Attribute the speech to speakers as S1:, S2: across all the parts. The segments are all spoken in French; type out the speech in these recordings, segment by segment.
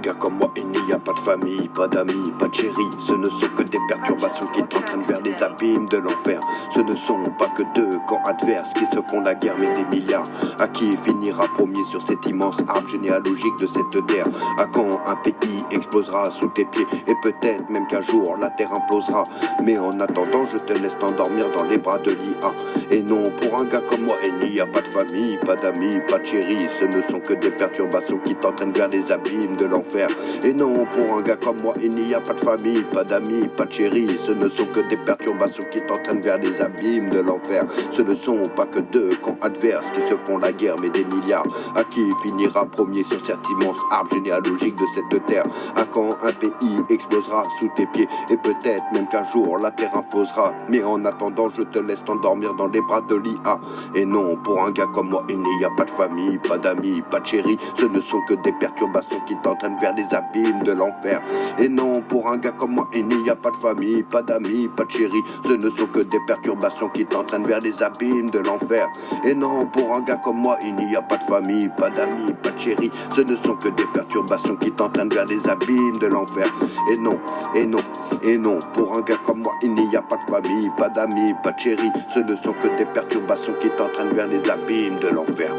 S1: gars comme moi, il n'y a pas de famille, pas d'amis, pas de chéri. Ce ne sont que des perturbations qui t'entraînent vers les abîmes de l'enfer. Ce ne sont pas que deux camps adverses qui se font la guerre, mais des milliards. À qui finira premier sur cet immense arbre généalogique de cette terre? À quand un pays explosera sous tes pieds? Et peut-être même qu'un jour la terre implosera. Mais en attendant, je te laisse t'endormir dans les bras de l'IA. Et non, pour un gars comme moi, il n'y a pas de famille, pas d'amis, pas de chéri. Ce ne sont que des perturbations qui t'entraînent vers les abîmes de l'enfer. Et non, pour un gars comme moi, il n'y a pas de famille, pas d'amis, pas de chéri. Ce ne sont que des perturbations qui t'entraînent vers les abîmes de l'enfer. Ce ne sont pas que deux camps adverses qui se font la guerre, mais des milliards. À qui finira premier sur cet immense arbre généalogique de cette terre? À quand un pays explosera sous tes pieds? Et peut-être même qu'un jour la terre implosera. Mais en attendant, je te laisse t'endormir dans les bras de l'IA. Et non, pour un gars comme moi, il n'y a pas de famille, pas d'amis, pas de chéri. Ce ne sont que des perturbations qui t'entraînent vers les abîmes de l'enfer. Et non, pour un gars comme moi, il n'y a pas de famille, pas d'amis, pas de chéri. Ce ne sont que des perturbations qui t'entraînent vers les abîmes de l'enfer. Et non, pour un gars comme moi, il n'y a pas de famille, pas d'amis, pas de chéri. Ce ne sont que des perturbations qui t'entraînent vers les abîmes de l'enfer. Et non, et non, et non, pour un gars comme moi, il n'y a pas de famille, pas d'amis, pas de chéri. Ce ne sont que des perturbations qui t'entraînent vers les abîmes de l'enfer.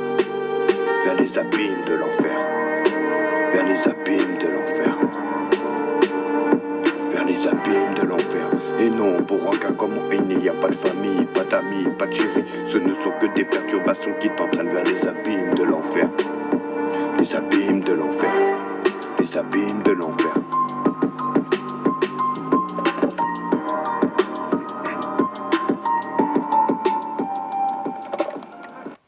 S1: Vers les abîmes de l'enfer. Vers les abîmes de l'enfer. Vers les abîmes de l'enfer. Et non, pour un gars comme moi, il n'y a pas de famille, pas d'amis, pas de chéri. Ce ne sont que des perturbations qui t'entraînent vers les abîmes de l'enfer. Les abîmes de l'enfer. Les abîmes de